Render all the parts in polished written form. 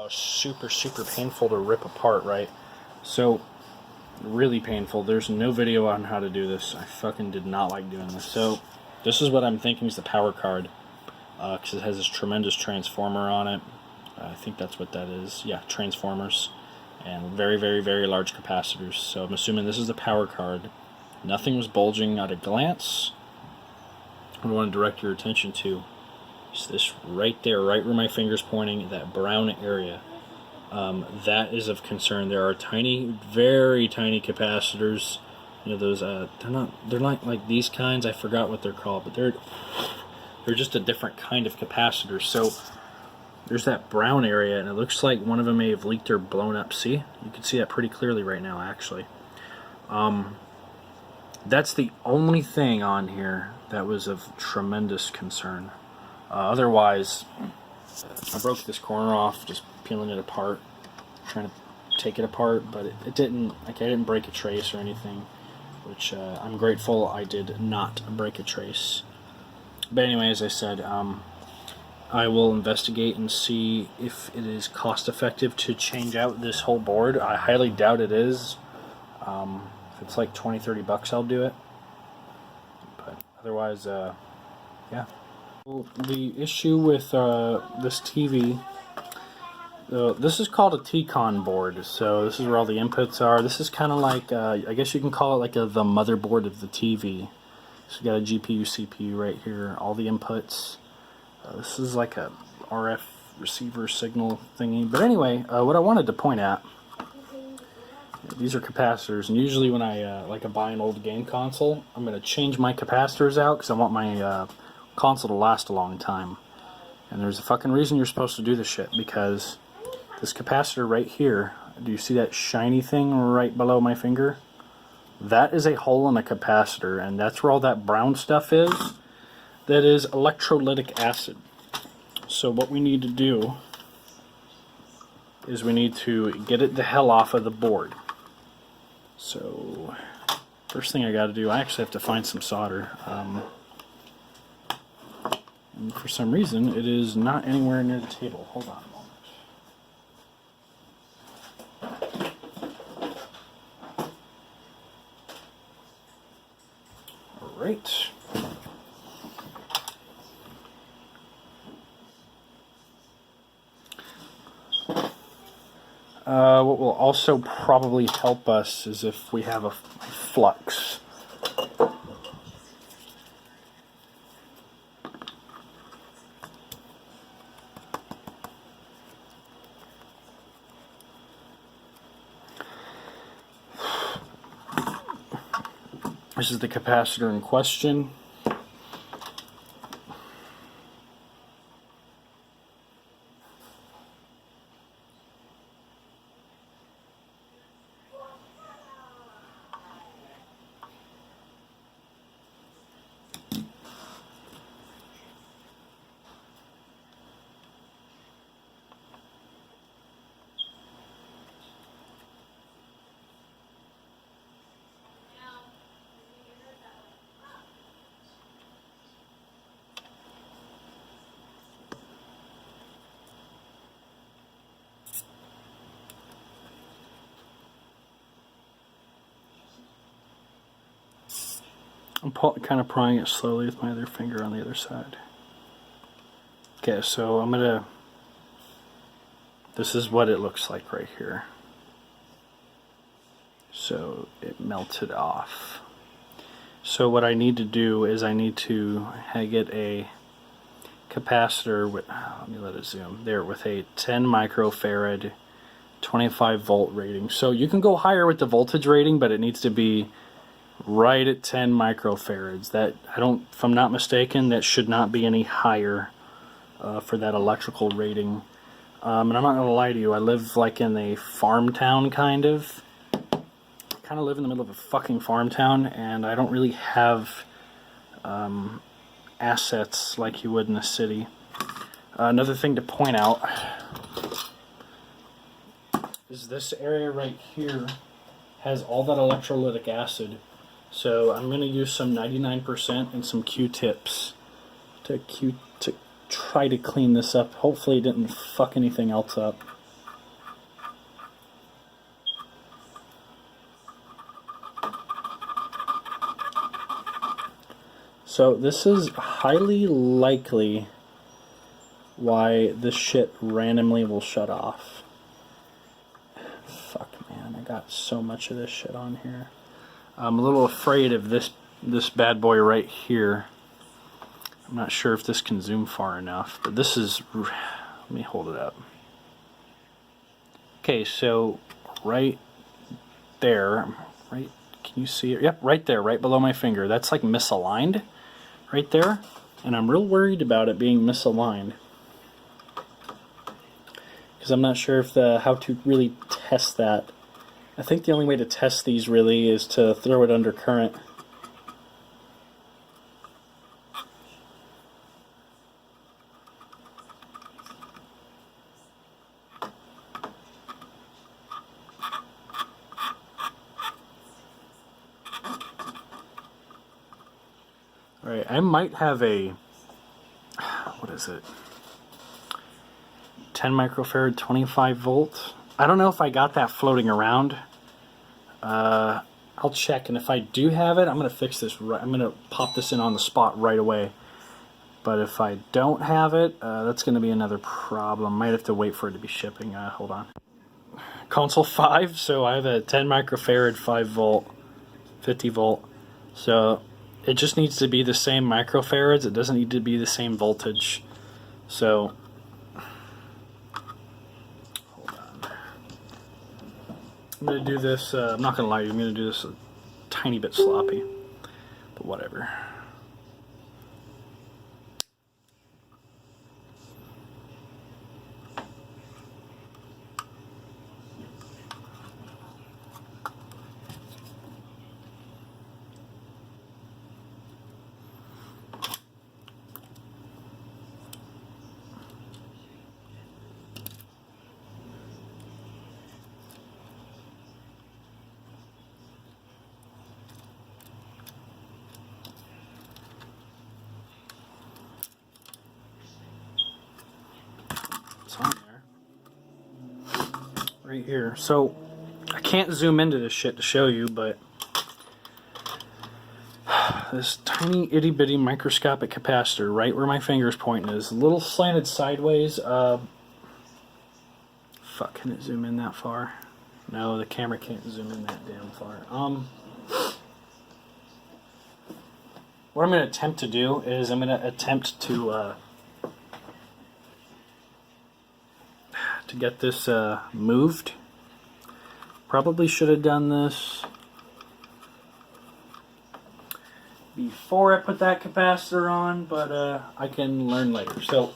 Super, super painful to rip apart, right? So, really painful. There's no video on how to do this. I fucking did not like doing this. So, this is what I'm thinking is the power card, because it has this tremendous transformer on it. I think that's what that is. Yeah, transformers. And very, very, very large capacitors. So I'm assuming this is the power card. Nothing was bulging at a glance. What I want to direct your attention to is this right there, right where my finger's pointing, that brown area. That is of concern. There are tiny, very tiny capacitors. You know, those they're not like these kinds. I forgot what they're called, but they're just a different kind of capacitor. So there's that brown area, and it looks like one of them may have leaked or blown up. See, you can see that pretty clearly right now, actually. That's the only thing on here that was of tremendous concern. Otherwise, I broke this corner off just peeling it apart, trying to take it apart, but it didn't. Like, I didn't break a trace or anything, which I'm grateful I did not break a trace. But anyway, as I said, I will investigate and see if it is cost effective to change out this whole board. I highly doubt it is. If it's like $20-30, I'll do it. But otherwise, yeah. Well, the issue with this TV, this is called a TCON board. So this is where all the inputs are. This is kind of like, I guess you can call it like the motherboard of the TV. So you got a GPU, CPU right here, all the inputs. This is like a RF receiver signal thingy. But anyway, what I wanted to point at, these are capacitors, and usually when I buy an old game console, I'm going to change my capacitors out because I want my console to last a long time. And there's a fucking reason you're supposed to do this shit, because this capacitor right here, do you see that shiny thing right below my finger? That is a hole in a capacitor, and that's where all that brown stuff is. That is electrolytic acid. So what we need to do is we need to get it the hell off of the board. So first thing I got to do, I actually have to find some solder. And for some reason, it is not anywhere near the table. Hold on a moment. All right. What will also probably help us is if we have a flux. This is the capacitor in question. I'm kind of prying it slowly with my other finger on the other side. Okay, so I'm gonna, this is what it looks like right here. So it melted off. So what I need to do is I need to get a capacitor with, let me let it zoom, there, with a 10 microfarad, 25 volt rating. So you can go higher with the voltage rating, but it needs to be right at 10 microfarads. That, if I'm not mistaken, that should not be any higher for that electrical rating. And I'm not gonna lie to you, I live like in a farm town kind of live in the middle of a fucking farm town, and I don't really have assets like you would in a city. Another thing to point out is this area right here has all that electrolytic acid. So I'm going to use some 99% and some Q-tips to try to clean this up. Hopefully it didn't fuck anything else up. So this is highly likely why this shit randomly will shut off. Fuck, man, I got so much of this shit on here. I'm a little afraid of this bad boy right here. I'm not sure if this can zoom far enough, but this is... Let me hold it up. Okay, so right there, right, can you see it? Yep, right there, right below my finger. That's like misaligned right there, and I'm real worried about it being misaligned because I'm not sure if how to really test that. I think the only way to test these really is to throw it under current. Alright, I might have a, what is it, 10 microfarad 25 volt. I don't know if I got that floating around. I'll check, and if I do have it, I'm going to fix this. I'm going to pop this in on the spot right away. But if I don't have it, that's going to be another problem. Might have to wait for it to be shipping. Hold on. Console 5, so I have a 10 microfarad 5 volt, 50 volt. So it just needs to be the same microfarads. It doesn't need to be the same voltage. So hold on. I'm going to do this, I'm not going to lie to you, I'm going to do this a tiny bit sloppy, but whatever. On there right here. So I can't zoom into this shit to show you, but this tiny itty bitty microscopic capacitor right where my finger's pointing is a little slanted sideways. Fuck, can it zoom in that far? No, the camera can't zoom in that damn far. What I'm going to attempt to do is I'm going to attempt to get this moved. Probably should have done this before I put that capacitor on, but I can learn later. So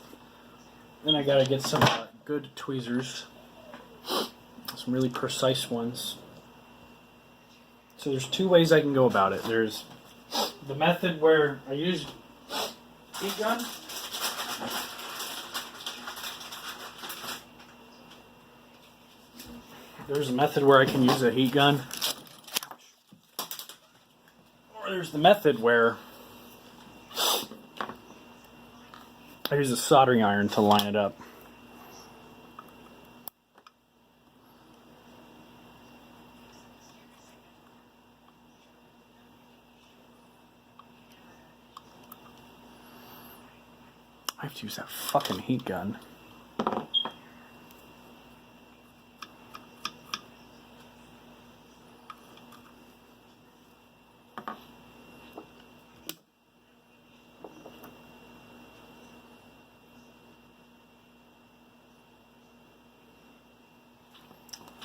then I gotta get some good tweezers, some really precise ones. So there's two ways I can go about it. There's the method where I use heat gun. There's a method where I can use a heat gun. Or there's the method where I use a soldering iron to line it up. I have to use that fucking heat gun.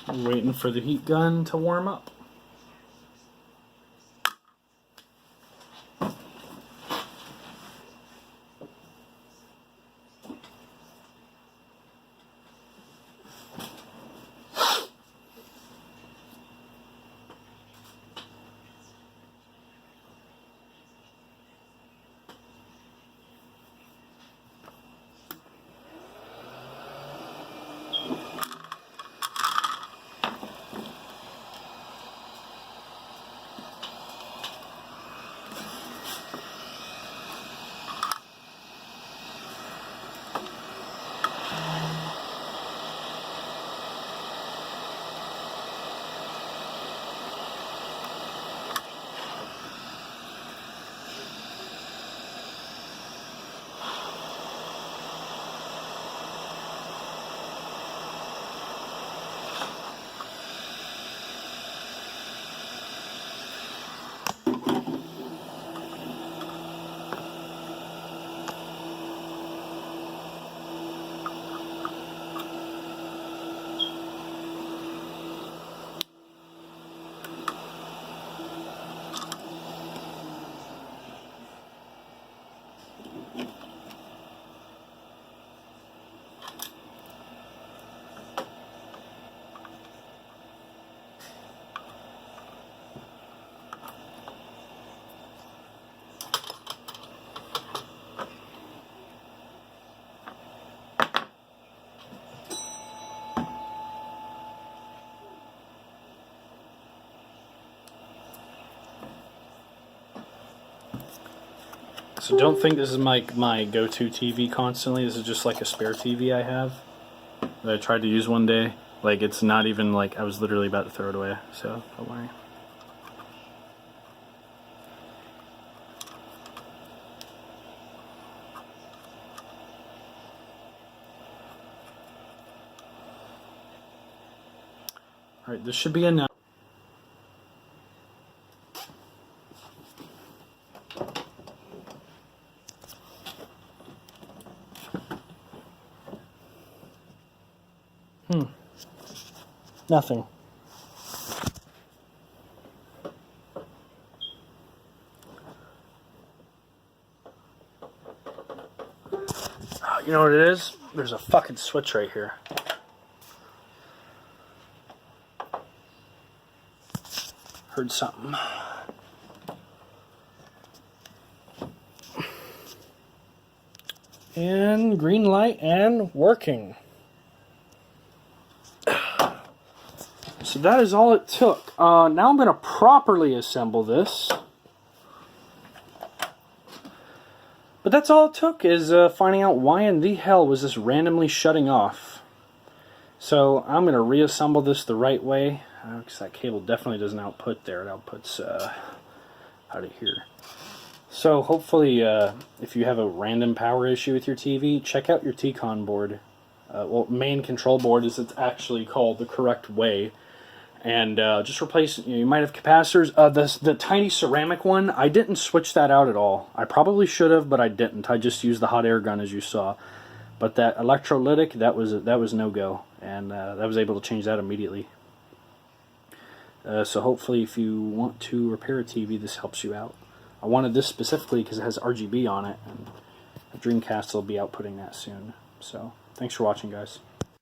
I'm waiting for the heat gun to warm up. So don't think this is my go-to TV constantly. This is just like a spare TV I have that I tried to use one day. Like, it's not even like I was literally about to throw it away, so don't worry. Alright, this should be enough. Nothing. You know what it is? There's a fucking switch right here. Heard something. And green light and working. So that is all it took. Now I'm going to properly assemble this. But that's all it took, is finding out why in the hell was this randomly shutting off. So I'm going to reassemble this the right way, because that cable definitely doesn't output there. It outputs out of here. So hopefully, if you have a random power issue with your TV, check out your T-Con board. Well, main control board is it's actually called the correct way. And just replace, you might have capacitors. The tiny ceramic one, I didn't switch that out at all. I probably should have, but I didn't. I just used the hot air gun, as you saw. But that electrolytic, that was no-go. And I was able to change that immediately. So hopefully if you want to repair a TV, this helps you out. I wanted this specifically because it has RGB on it, and the Dreamcast will be outputting that soon. So thanks for watching, guys.